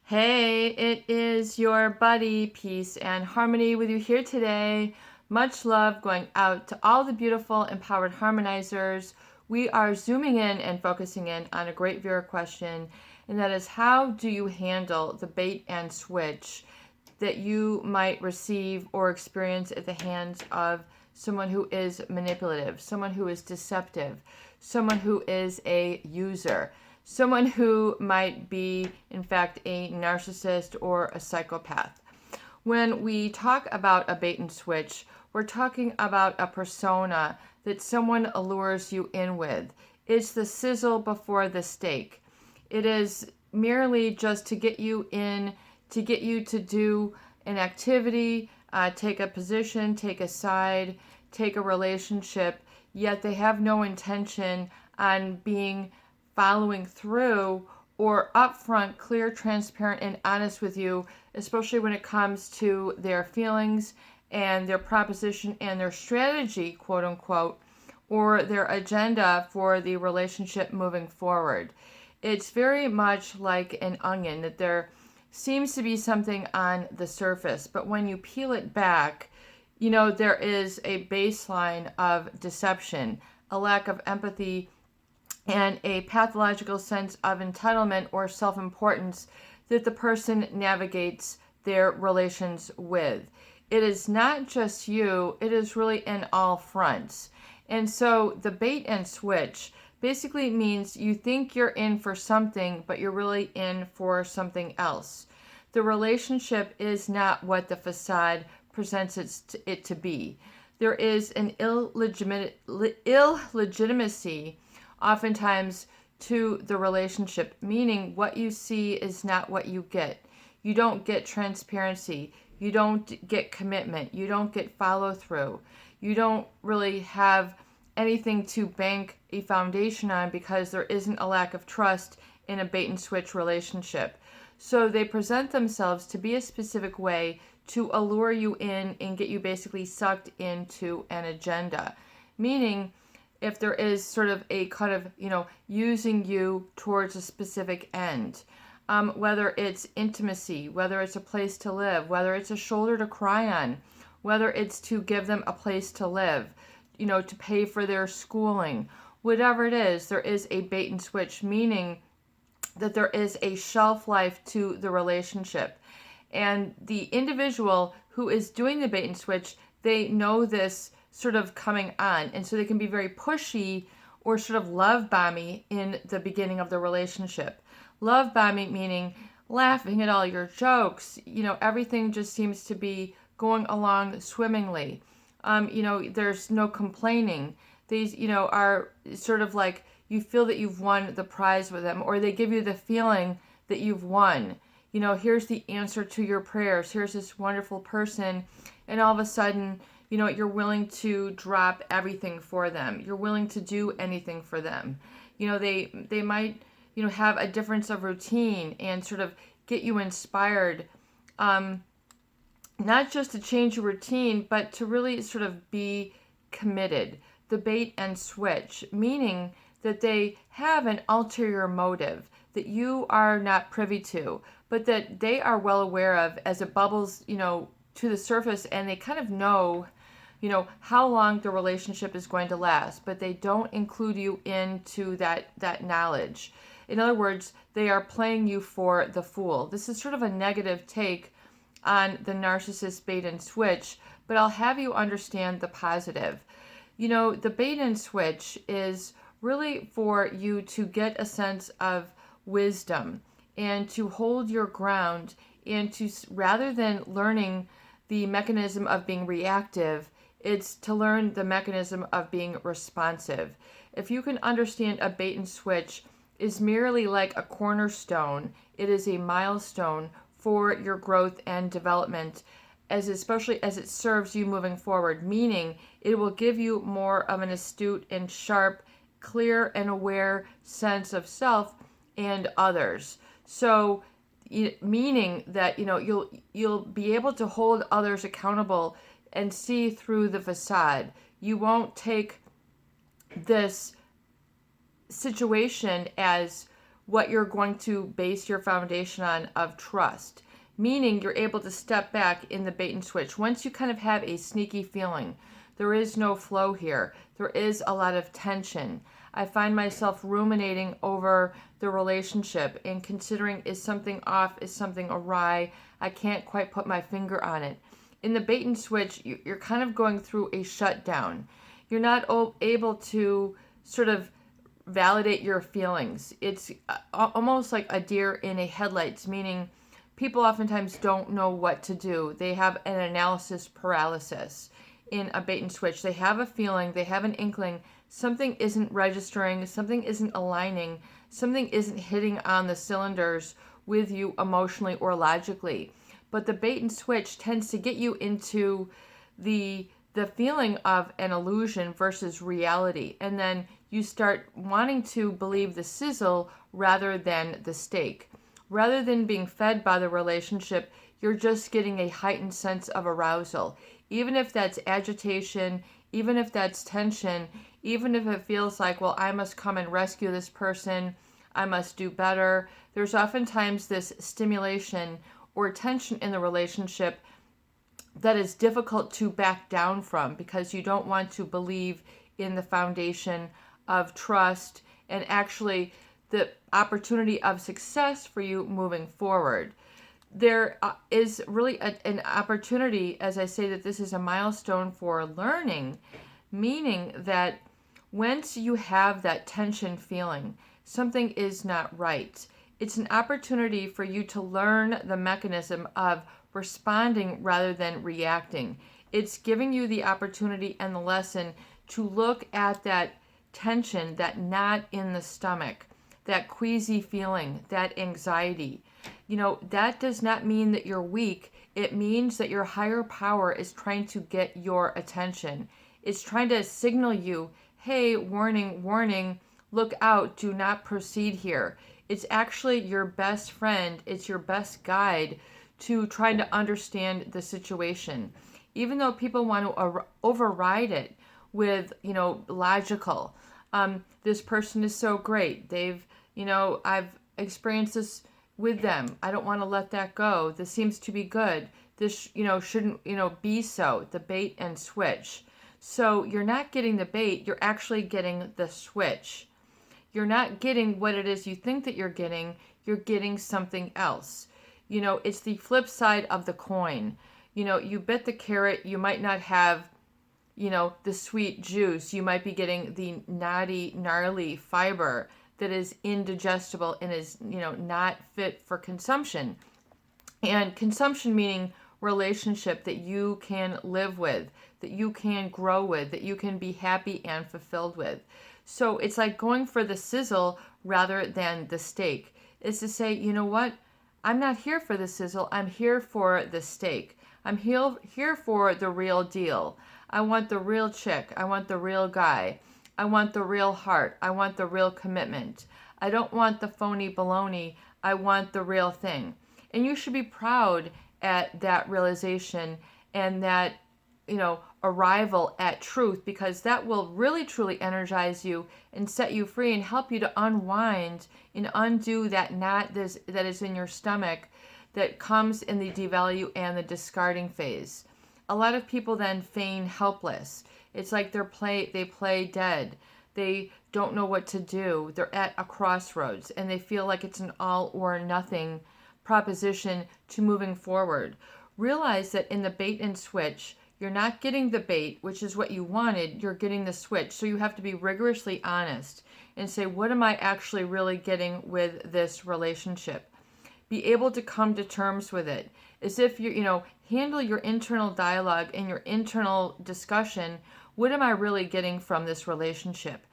Hey, it is your buddy, Peace and Harmony, with you here today. Much love going out to all the beautiful, empowered harmonizers. We are zooming in and focusing in on a great viewer question, and that is, how do you handle the bait and switch that you might receive or experience at the hands of someone who is manipulative, someone who is deceptive, someone who is a user, someone who might be, in fact, a narcissist or a psychopath? When we talk about a bait and switch, we're talking about a persona that someone allures you in with. It's the sizzle before the steak. It is merely just to get you in, to get you to do an activity, take a position, take a side, take a relationship, yet they have no intention on being following through or upfront, clear, transparent, and honest with you, especially when it comes to their feelings and their proposition and their strategy, quote unquote, or their agenda for the relationship moving forward. It's very much like an onion, that there seems to be something on the surface, but when you peel it back, there is a baseline of deception, a lack of empathy, and a pathological sense of entitlement or self-importance that the person navigates their relations with. It is not just you, it is really in all fronts. And so the bait and switch basically means you think you're in for something, but you're really in for something else. The relationship is not what the facade presents it to be. There is an illegitimacy oftentimes to the relationship, meaning what you see is not what you get. You don't get transparency. You don't get commitment. You don't get follow through. You don't really have anything to bank a foundation on because there isn't a lack of trust in a bait and switch relationship. So they present themselves to be a specific way to allure you in and get you basically sucked into an agenda. Meaning, if there is sort of a kind of, using you towards a specific end, whether it's intimacy, whether it's a place to live, whether it's a shoulder to cry on, whether it's to give them a place to live, to pay for their schooling, whatever it is, there is a bait and switch, meaning that there is a shelf life to the relationship. And the individual who is doing the bait and switch, they know this sort of coming on. And so they can be very pushy or sort of love bomby in the beginning of the relationship. Love bombing meaning laughing at all your jokes. Everything just seems to be going along swimmingly. There's no complaining. These, are sort of like you feel that you've won the prize with them, or they give you the feeling that you've won. Here's the answer to your prayers. Here's this wonderful person. And all of a sudden, you're willing to drop everything for them. You're willing to do anything for them. They might, have a difference of routine and sort of get you inspired, not just to change your routine, but to really sort of be committed. The bait and switch, meaning that they have an ulterior motive that you are not privy to, but that they are well aware of as it bubbles, to the surface, and they kind of know, how long the relationship is going to last, but they don't include you into that knowledge. In other words, they are playing you for the fool. This is sort of a negative take on the narcissist bait and switch, but I'll have you understand the positive. The bait and switch is really for you to get a sense of wisdom and to hold your ground, and to, rather than learning the mechanism of being reactive, it's to learn the mechanism of being responsive. If you can understand, a bait and switch is merely like a cornerstone. It is a milestone for your growth and development, especially as it serves you moving forward, meaning it will give you more of an astute and sharp, clear and aware sense of self and others. So meaning that you'll be able to hold others accountable and see through the facade. You won't take this situation as what you're going to base your foundation on of trust. Meaning you're able to step back in the bait and switch. Once you kind of have a sneaky feeling, there is no flow here. There is a lot of tension. I find myself ruminating over the relationship and considering, is something off, is something awry? I can't quite put my finger on it. In the bait and switch, you're kind of going through a shutdown. You're not able to sort of validate your feelings. It's almost like a deer in a headlights, meaning people oftentimes don't know what to do. They have an analysis paralysis in a bait and switch. They have a feeling, they have an inkling, something isn't registering, something isn't aligning, something isn't hitting on the cylinders with you emotionally or logically. But the bait and switch tends to get you into the feeling of an illusion versus reality. And then you start wanting to believe the sizzle rather than the steak. Rather than being fed by the relationship, you're just getting a heightened sense of arousal. Even if that's agitation, even if that's tension, even if it feels like, well, I must come and rescue this person, I must do better. There's oftentimes this stimulation or tension in the relationship that is difficult to back down from because you don't want to believe in the foundation of trust and actually the opportunity of success for you moving forward. There is really an opportunity, as I say, that this is a milestone for learning, meaning that once you have that tension feeling, something is not right. It's an opportunity for you to learn the mechanism of responding rather than reacting. It's giving you the opportunity and the lesson to look at that tension, that knot in the stomach, that queasy feeling, that anxiety. That does not mean that you're weak. It means that your higher power is trying to get your attention. It's trying to signal you, hey, warning, warning, look out, do not proceed here. It's actually your best friend. It's your best guide to trying to understand the situation. Even though people want to override it with, logical. This person is so great. I've experienced this with them. I don't want to let that go. This seems to be good. This, shouldn't, be so. The bait and switch. So you're not getting the bait. You're actually getting the switch. You're not getting what it is you think that you're getting. You're getting something else. It's the flip side of the coin. You bit the carrot, you might not have, the sweet juice. You might be getting the knotty, gnarly fiber that is indigestible and is, not fit for consumption. And consumption meaning relationship that you can live with, that you can grow with, that you can be happy and fulfilled with. So it's like going for the sizzle rather than the steak. It's to say, you know what? I'm not here for the sizzle. I'm here for the steak. I'm here for the real deal. I want the real chick. I want the real guy. I want the real heart. I want the real commitment. I don't want the phony baloney. I want the real thing. And you should be proud at that realization and that, arrival at truth, because that will really truly energize you and set you free and help you to unwind and undo that knot that is in your stomach that comes in the devalue and the discarding phase. A lot of people then feign helpless. It's like they play dead. They don't know what to do. They're at a crossroads and they feel like it's an all or nothing proposition to moving forward. Realize that in the bait and switch, you're not getting the bait, which is what you wanted, you're getting the switch. So you have to be rigorously honest and say, what am I actually really getting with this relationship? Be able to come to terms with it. As if handle your internal dialogue and your internal discussion. What am I really getting from this relationship?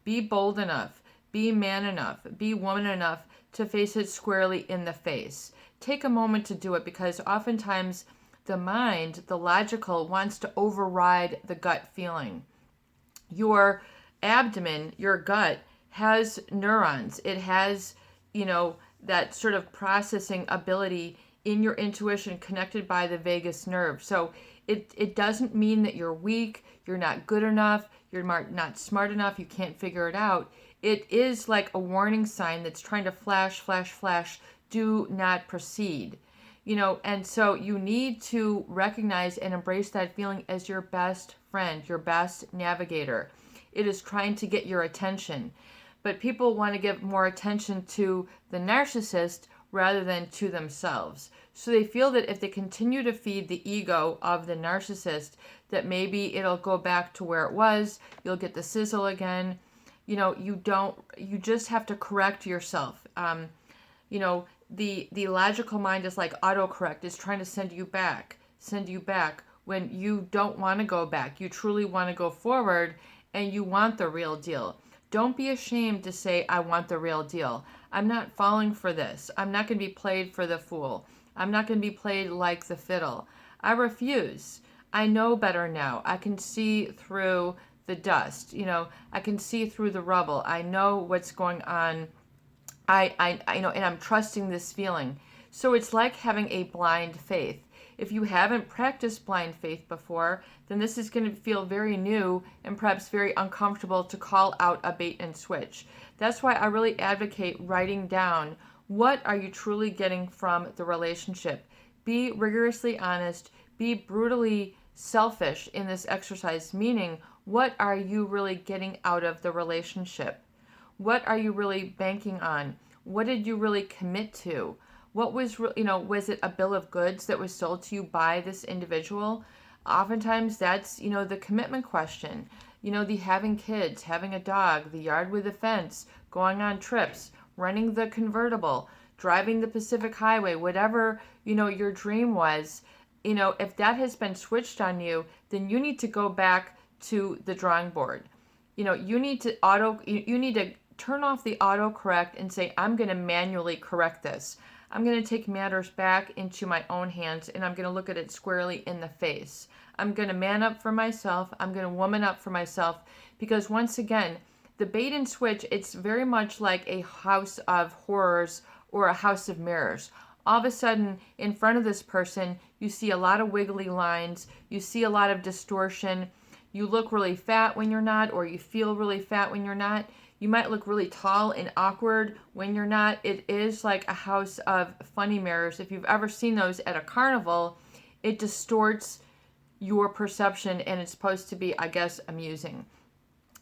Be bold enough, be man enough, be woman enough to face it squarely in the face. Take a moment to do it, because oftentimes the mind, the logical, wants to override the gut feeling. Your abdomen, your gut, has neurons. It has, that sort of processing ability in your intuition connected by the vagus nerve. So it doesn't mean that you're weak, you're not good enough, you're not smart enough, you can't figure it out. it is like a warning sign that's trying to flash, flash, flash, do not proceed. And so you need to recognize and embrace that feeling as your best friend, your best navigator. It is trying to get your attention. But people want to give more attention to the narcissist rather than to themselves. So they feel that if they continue to feed the ego of the narcissist, that maybe it'll go back to where it was, you'll get the sizzle again. You just have to correct yourself. The logical mind is like autocorrect, is trying to send you back when you don't want to go back. You truly want to go forward and you want the real deal. Don't be ashamed to say, I want the real deal. I'm not falling for this. I'm not going to be played for the fool. I'm not going to be played like the fiddle. I refuse. I know better now. I can see through the dust. I can see through the rubble. I know what's going on. I and I'm trusting this feeling. So it's like having a blind faith. If you haven't practiced blind faith before, then this is going to feel very new and perhaps very uncomfortable to call out a bait and switch. That's why I really advocate writing down, what are you truly getting from the relationship? Be rigorously honest, be brutally selfish in this exercise, meaning what are you really getting out of the relationship? What are you really banking on? What did you really commit to? What was, was it a bill of goods that was sold to you by this individual? Oftentimes that's, the commitment question. The having kids, having a dog, the yard with a fence, going on trips, running the convertible, driving the Pacific Highway, whatever, your dream was. If that has been switched on you, then you need to go back to the drawing board. You need to turn off the autocorrect and say, I'm going to manually correct this. I'm going to take matters back into my own hands and I'm going to look at it squarely in the face. I'm going to man up for myself. I'm going to woman up for myself, because once again, the bait and switch, it's very much like a house of horrors or a house of mirrors. All of a sudden, in front of this person, you see a lot of wiggly lines. You see a lot of distortion. You look really fat when you're not, or you feel really fat when you're not. You might look really tall and awkward when you're not. It is like a house of funny mirrors. If you've ever seen those at a carnival, it distorts your perception and it's supposed to be, I guess, amusing.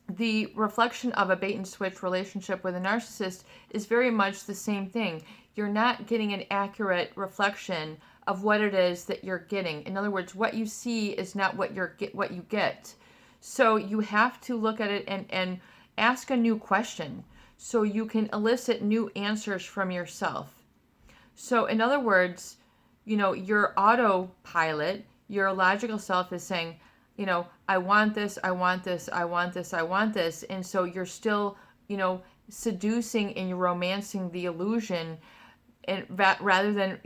The reflection of a bait and switch relationship with a narcissist is very much the same thing. You're not getting an accurate reflection of what it is that you're getting. In other words, what you see is not what you get. So you have to look at it and ask a new question so you can elicit new answers from yourself. So in other words, your autopilot, your logical self is saying, I want this, I want this, I want this, I want this. And so you're still, seducing and you're romancing the illusion, and rather than,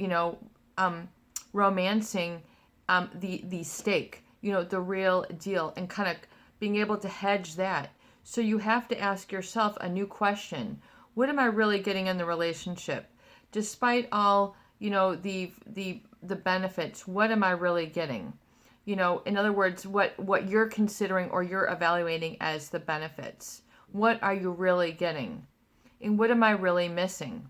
romancing the stake, the real deal, and kind of being able to hedge that. So you have to ask yourself a new question. What am I really getting in the relationship? Despite all, the benefits, what am I really getting? In other words, what you're considering or you're evaluating as the benefits. What are you really getting? And what am I really missing?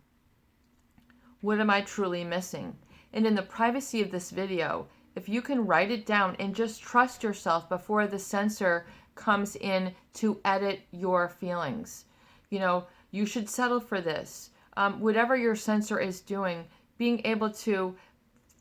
What am I truly missing? And in the privacy of this video, if you can write it down and just trust yourself before the censor comes in to edit your feelings. You should settle for this. Whatever your censor is doing, being able to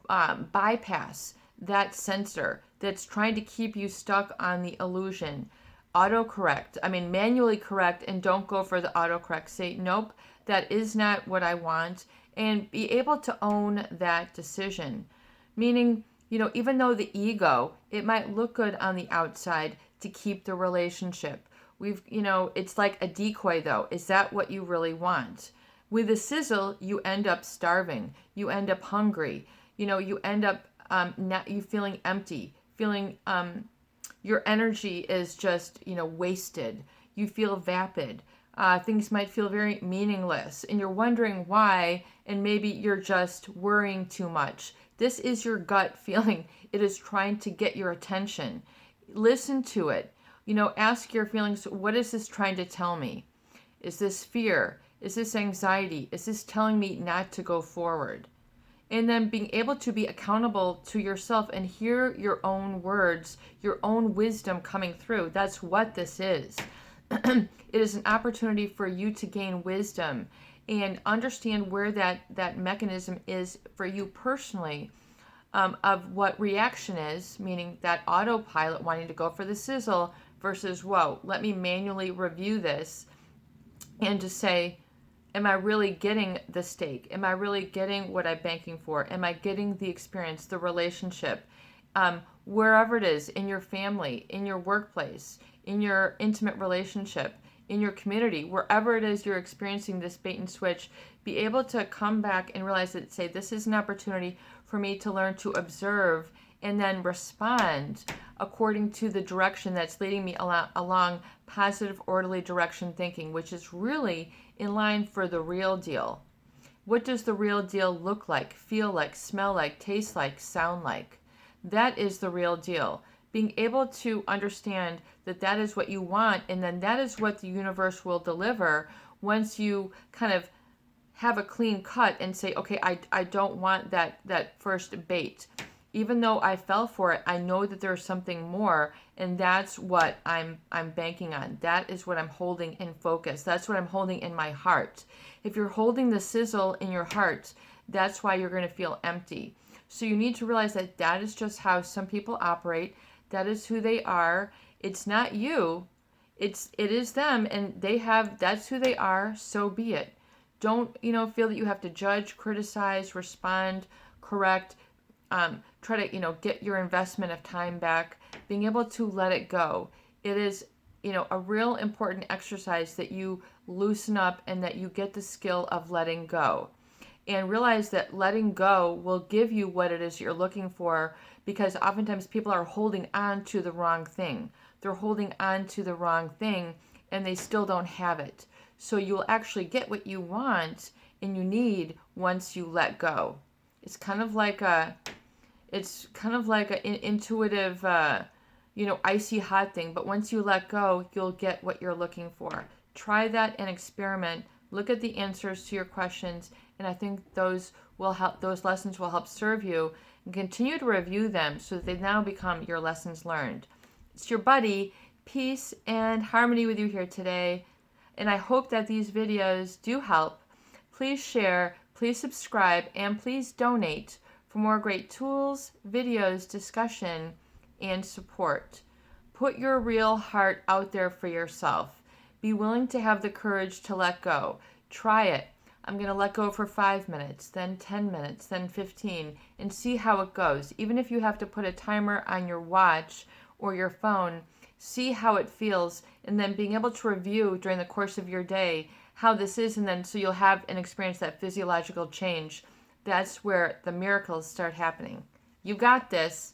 bypass that censor that's trying to keep you stuck on the illusion. Manually correct, and don't go for the autocorrect. Say, nope, that is not what I want, and be able to own that decision. Meaning, even though the ego, it might look good on the outside to keep the relationship. It's like a decoy though. Is that what you really want? With a sizzle, you end up starving. You end up hungry. You end up you feeling empty, feeling your energy is just, wasted. You feel vapid. Things might feel very meaningless, and you're wondering why, and maybe you're just worrying too much. This is your gut feeling. It is trying to get your attention. Listen to it. Ask your feelings, what is this trying to tell me? Is this fear? Is this anxiety? Is this telling me not to go forward? And then being able to be accountable to yourself and hear your own words, your own wisdom coming through. That's what this is. It is an opportunity for you to gain wisdom and understand where that mechanism is for you personally, of what reaction is, meaning that autopilot wanting to go for the sizzle versus, whoa, let me manually review this and just say, am I really getting the steak? Am I really getting what I'm banking for? Am I getting the experience, the relationship? Wherever it is, in your family, in your workplace, in your intimate relationship, in your community, wherever it is you're experiencing this bait and switch, be able to come back and realize that, say, this is an opportunity for me to learn to observe and then respond according to the direction that's leading me along positive, orderly direction thinking, which is really in line for the real deal. What does the real deal look like, feel like, smell like, taste like, sound like? That is the real deal. Being able to understand that that is what you want, and then that is what the universe will deliver once you kind of have a clean cut and say, okay, I don't want that first bait. Even though I fell for it, I know that there's something more, and that's what I'm banking on. That is what I'm holding in focus. That's what I'm holding in my heart. If you're holding the sizzle in your heart, that's why you're going to feel empty. So you need to realize that that is just how some people operate. That is who they are. It's not you. It is them, and that's who they are. So be it. Don't feel that you have to judge, criticize, respond, correct. Try to get your investment of time back. Being able to let it go. It is a real important exercise that you loosen up and that you get the skill of letting go. And realize that letting go will give you what it is you're looking for, because oftentimes people are holding on to the wrong thing. They're holding on to the wrong thing and they still don't have it. So you'll actually get what you want and you need once you let go. It's kind of like an intuitive, icy hot thing. But once you let go, you'll get what you're looking for. Try that and experiment. Look at the answers to your questions, and I think those lessons will help serve you, and continue to review them so that they now become your lessons learned. It's your buddy, peace and harmony with you here today, and I hope that these videos do help. Please share, please subscribe, and please donate for more great tools, videos, discussion, and support. Put your real heart out there for yourself. Be willing to have the courage to let go. Try it. I'm going to let go for 5 minutes, then 10 minutes, then 15, and see how it goes. Even if you have to put a timer on your watch or your phone, see how it feels, and then being able to review during the course of your day how this is, and then so you'll have and experience that physiological change. That's where the miracles start happening. You got this.